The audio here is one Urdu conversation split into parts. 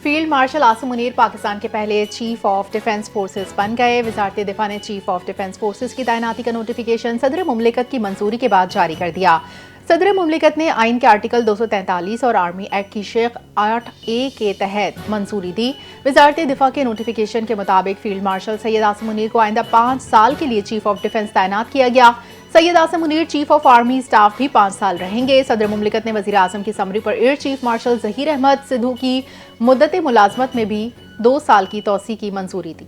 فیلڈ مارشل عاصم منیر پاکستان کے پہلے چیف آف ڈیفنس فورسز بن گئے۔ وزارت دفاع نے چیف آف ڈیفنس فورسز کی تعیناتی کا نوٹیفیکیشن صدر مملکت کی منظوری کے بعد جاری کر دیا۔ صدر مملکت نے آئین کے آرٹیکل 243 اور آرمی ایکٹ کی شق 8A کے تحت منظوری دی۔ وزارت دفاع کے نوٹیفیکیشن کے مطابق فیلڈ مارشل سید عاصم منیر کو آئندہ 5 سال کے لیے چیف آف ڈیفنس تعینات کیا گیا۔ Syed Asim Munir chief of army staff بھی 5 سال رہیں گے۔ صدر مملکت نے وزیر اعظم کی سمری پر air chief marshal Zaheer Ahmed Sidhu کی مدت ملازمت میں بھی 2 سال کی توسیع کی منظوری دی۔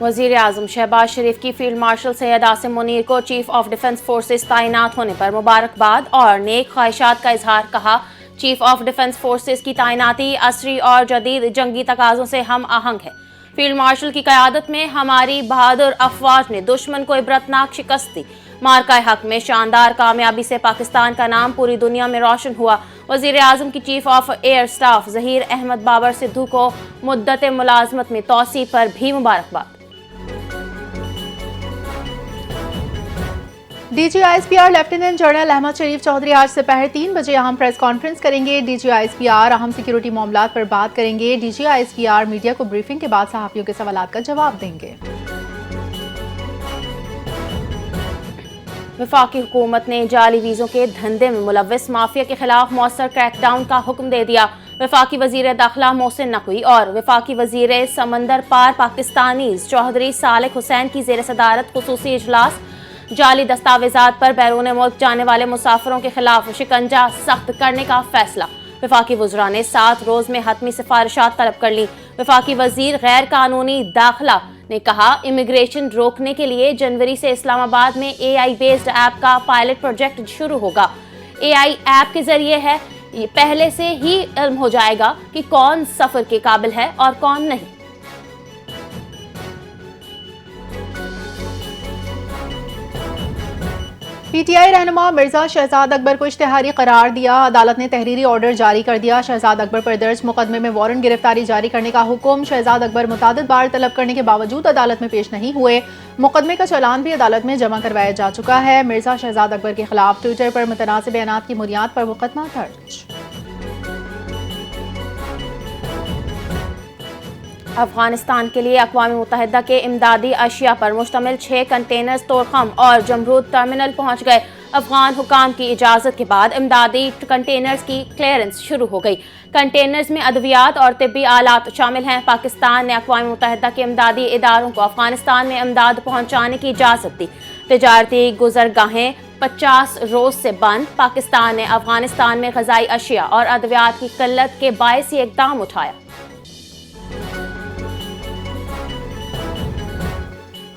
وزیر اعظم شہباز شریف کی فیلڈ مارشل سید عاصم منیر کو چیف آف ڈیفنس فورسز تعینات ہونے پر مبارکباد اور نیک خواہشات کا اظہار۔ کہا، چیف آف ڈیفنس فورسز کی تعیناتی عصری اور جدید جنگی تقاضوں سے ہم آہنگ ہے۔ فیلڈ مارشل کی قیادت میں ہماری بہادر افواج نے دشمن کو عبرتناک شکست دی۔ مارکہ حق میں شاندار کامیابی سے پاکستان کا نام پوری دنیا میں روشن ہوا۔ وزیر اعظم کی chief of air staff Zaheer Ahmed Babar Sidhu کو مدت ملازمت میں توسیع پر بھی مبارکباد۔ D G I S P R lieutenant general Ahmed Sharif Chaudhry آج دوپہر 3 بجے اہم پریس کانفرنس کریں گے۔ D G I S P R اہم سیکیورٹی معاملات پر بات کریں گے۔ D G I S P R media کو بریفنگ کے بعد صحافیوں کے سوالات کا جواب دیں گے۔ وفاقی حکومت نے جعلی ویزوں کے دھندے میں ملوث مافیا کے خلاف مؤثر کریک ڈاؤن کا حکم دے دیا۔ وفاقی وزیر داخلہ محسن نقوی اور وفاقی وزیر سمندر پار پاکستانیز چودھری صالح حسین کی زیر صدارت خصوصی اجلاس۔ جعلی دستاویزات پر بیرون ملک جانے والے مسافروں کے خلاف شکنجہ سخت کرنے کا فیصلہ۔ وفاقی وزراء نے 7 روز میں حتمی سفارشات طلب کر لی۔ وفاقی وزیر غیر قانونی داخلہ نے کہا، امیگریشن روکنے کے لیے جنوری سے اسلام آباد میں اے آئی بیسڈ ایپ کا پائلٹ پروجیکٹ شروع ہوگا۔ اے آئی ایپ کے ذریعے ہے پہلے سے ہی علم ہو جائے گا کہ کون سفر کے قابل ہے اور کون نہیں۔ پی ٹی آئی رہنما مرزا شہزاد اکبر کو اشتہاری قرار دیا۔ عدالت نے تحریری آرڈر جاری کر دیا۔ شہزاد اکبر پر درج مقدمے میں وارنٹ گرفتاری جاری کرنے کا حکم۔ شہزاد اکبر متعدد بار طلب کرنے کے باوجود عدالت میں پیش نہیں ہوئے۔ مقدمے کا چالان بھی عدالت میں جمع کروایا جا چکا ہے۔ مرزا شہزاد اکبر کے خلاف ٹویٹر پر متنازع بیانات کی بنیاد پر مقدمہ درج۔ افغانستان کے لیے اقوام متحدہ کے امدادی اشیاء پر مشتمل 6 کنٹینرز طورخم اور جمرود ٹرمینل پہنچ گئے۔ افغان حکام کی اجازت کے بعد امدادی کنٹینرز کی کلیئرنس شروع ہو گئی۔ کنٹینرز میں ادویات اور طبی آلات شامل ہیں۔ پاکستان نے اقوام متحدہ کے امدادی اداروں کو افغانستان میں امداد پہنچانے کی اجازت دی۔ تجارتی گزرگاہیں 50 روز سے بند۔ پاکستان نے افغانستان میں غذائی اشیاء اور ادویات کی قلت کے باعث یہ اقدام اٹھایا۔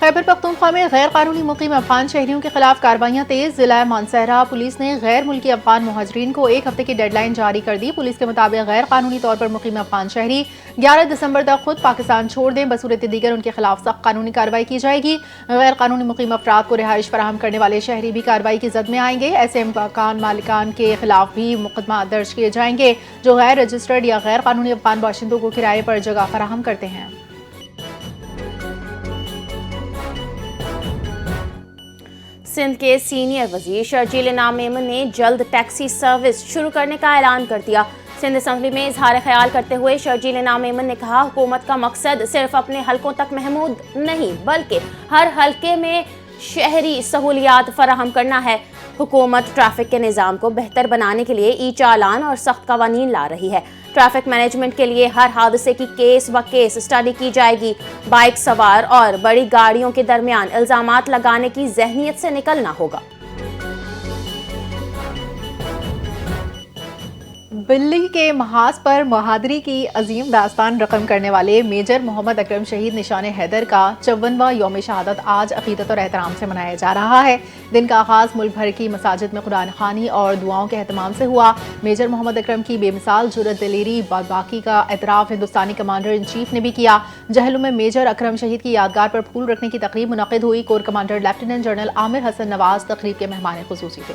خیبر پختونخوا میں غیر قانونی مقیم افغان شہریوں کے خلاف کارروائیاں تیز۔ ضلع مانسہرہ پولیس نے غیر ملکی افغان مہاجرین کو 1 ہفتے کی ڈیڈ لائن جاری کر دی۔ پولیس کے مطابق غیر قانونی طور پر مقیم افغان شہری 11 دسمبر تک خود پاکستان چھوڑ دیں، بصورت دیگر ان کے خلاف سخت قانونی کارروائی کی جائے گی۔ غیر قانونی مقیم افراد کو رہائش فراہم کرنے والے شہری بھی کارروائی کی زد میں آئیں گے۔ ایسے مکان مالکان کے خلاف بھی مقدمہ درج کیے جائیں گے جو غیر رجسٹرڈ یا غیر قانونی افغان باشندوں کو کرائے پر جگہ فراہم کرتے ہیں۔ سندھ کے سینئر وزیر شرجیل انعام میمن نے جلد ٹیکسی سروس شروع کرنے کا اعلان کر دیا۔ سندھ اسمبلی میں اظہار خیال کرتے ہوئے شرجیل انعام میمن نے کہا، حکومت کا مقصد صرف اپنے حلقوں تک محدود نہیں بلکہ ہر حلقے میں شہری سہولیات فراہم کرنا ہے۔ حکومت ٹریفک کے نظام کو بہتر بنانے کے لیے ای چالان اور سخت قوانین لا رہی ہے۔ ٹریفک مینجمنٹ کے لیے ہر حادثے کی کیس ب کیس اسٹڈی کی جائے گی۔ بائک سوار اور بڑی گاڑیوں کے درمیان الزامات لگانے کی ذہنیت سے نکلنا ہوگا۔ بلی کے محاذ پر بہادری کی عظیم داستان رقم کرنے والے میجر محمد اکرم شہید نشان حیدر کا 54واں یوم شہادت آج عقیدت اور احترام سے منایا جا رہا ہے۔ دن کا آغاز ملک بھر کی مساجد میں قرآن خوانی اور دعاؤں کے اہتمام سے ہوا۔ میجر محمد اکرم کی بے مثال جرأت، دلیری، باقی کا اعتراف ہندوستانی کمانڈر ان چیف نے بھی کیا۔ جہلم میں میجر اکرم شہید کی یادگار پر پھول رکھنے کی تقریب منعقد ہوئی۔ کور کمانڈر لیفٹیننٹ جنرل عامر حسن نواز تقریب کے مہمان خصوصی تھے۔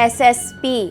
SSP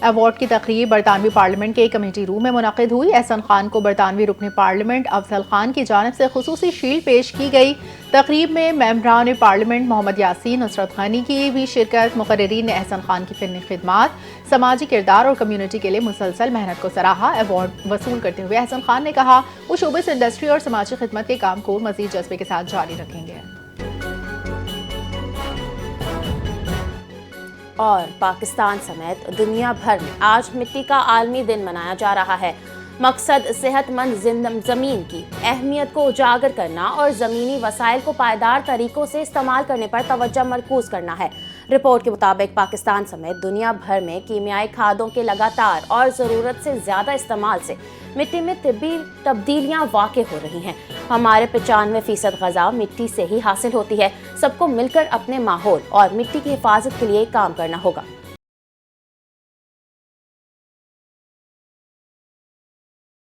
ایوارڈ کی تقریب برطانوی پارلیمنٹ کے کمیٹی روم میں منعقد ہوئی۔ احسن خان کو برطانوی رکن پارلیمنٹ افضل خان کی جانب سے خصوصی شیلڈ پیش کی گئی۔ تقریب میں ممبران پارلیمنٹ محمد یاسین، نصرت غنی کی بھی شرکت۔ مقررین نے احسن خان کی فنی خدمات، سماجی کردار اور کمیونٹی کے لیے مسلسل محنت کو سراہا۔ ایوارڈ وصول کرتے ہوئے احسن خان نے کہا وہ شوبز انڈسٹری اور سماجی خدمت کے کام کو مزید جذبے کے ساتھ جاری رکھیں گے۔ اور پاکستان سمیت دنیا بھر میں آج مٹی کا عالمی دن منایا جا رہا ہے۔ مقصد صحت مند زمین کی اہمیت کو اجاگر کرنا اور زمینی وسائل کو پائیدار طریقوں سے استعمال کرنے پر توجہ مرکوز کرنا ہے۔ رپورٹ کے مطابق پاکستان سمیت دنیا بھر میں کیمیائی کھادوں کے لگاتار اور ضرورت سے زیادہ استعمال سے مٹی میں طبی تبدیلیاں واقع ہو رہی ہیں۔ ہمارے 95% غذا مٹی سے ہی حاصل ہوتی ہے۔ سب کو مل کر اپنے ماحول اور مٹی کی حفاظت کے لیے کام کرنا ہوگا۔